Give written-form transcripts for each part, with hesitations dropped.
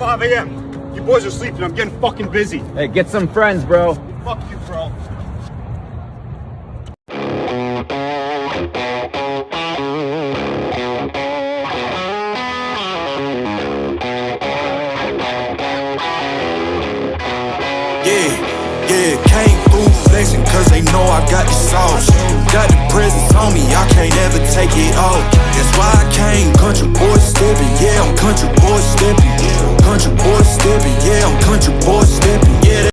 5 a.m. You boys are sleeping. I'm getting fucking busy. Hey, get some friends, bro. Fuck you, bro. Yeah, came through flexing cause they know I got the sauce. Got the presence on me, I can't ever take it off. That's why I came country boy stepping. Yeah, I'm country boy stepping. Country boy stepping. Yeah, I'm country boy stepping. Yeah.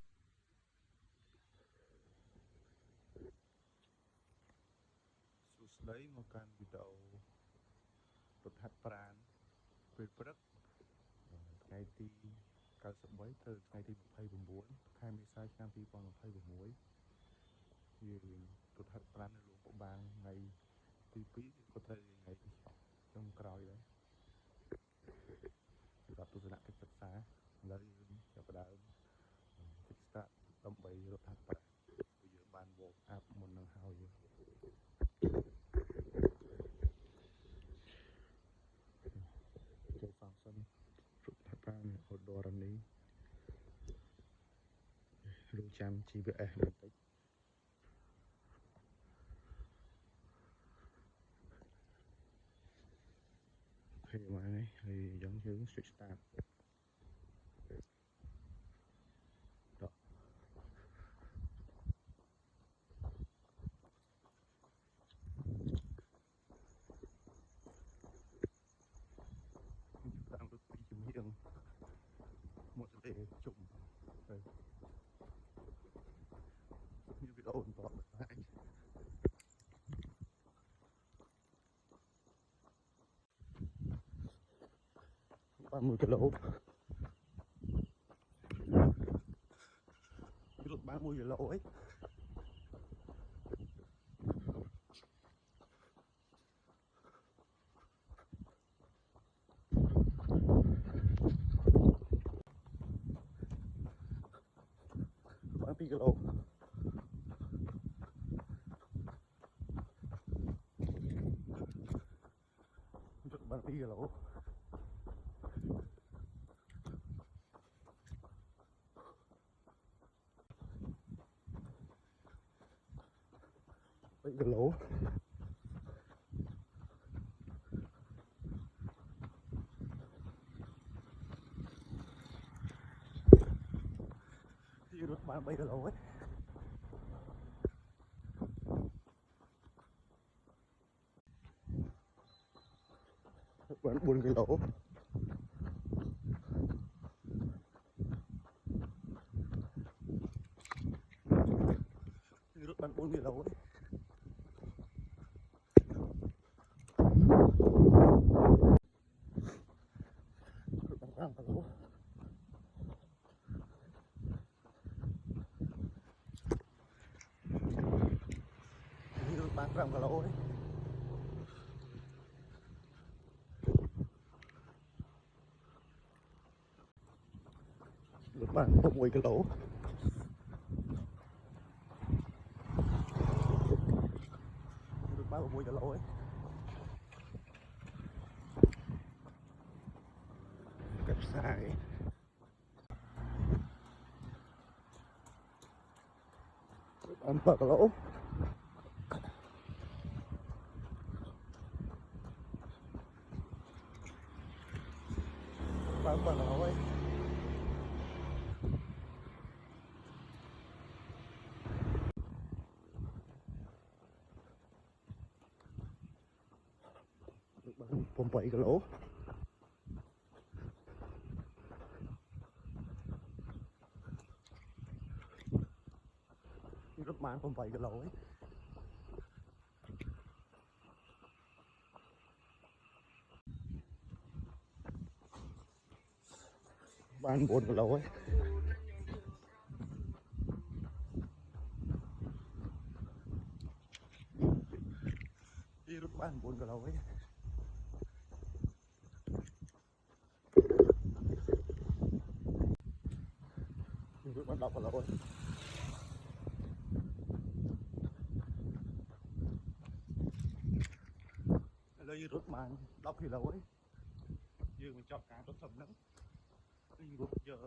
giờ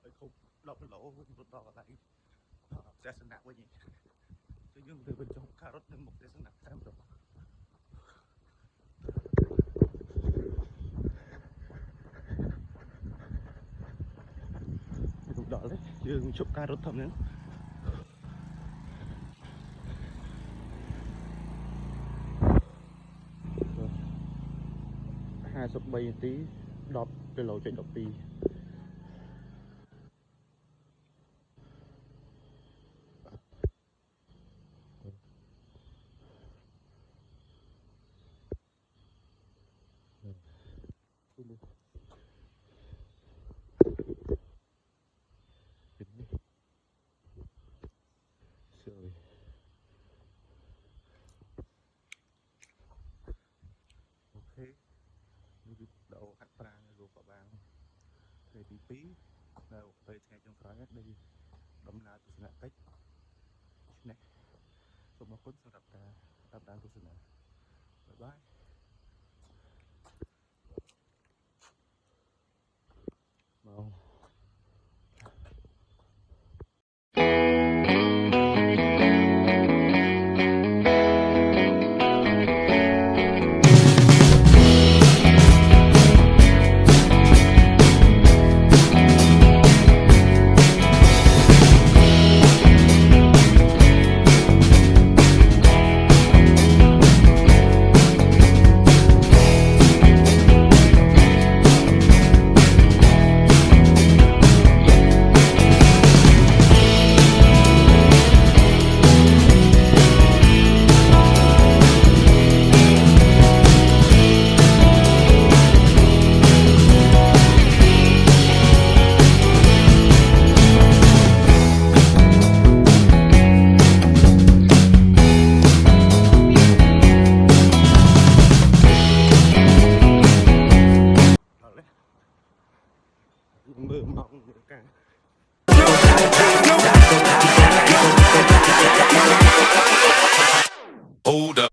phải không lọc lỗ một đỏ lại sẽ sẵn nặng với nhỉ chứ nhưng từ bên trong cà rốt nên một sẽ sẵn nặng thêm rồi cũng đỏ đấy chứ chụp cà rốt thầm nữa hai sụp bay tí đọt cái lỗ chạy đọt tì rồi ok đậu hạt prang rồi có bàn thời tí tí đâu tới xe trong khói đây đấm na tu sena cách này sob một sắp đạp đàn tu sena bye bye mau mơ mộng cả Hold up.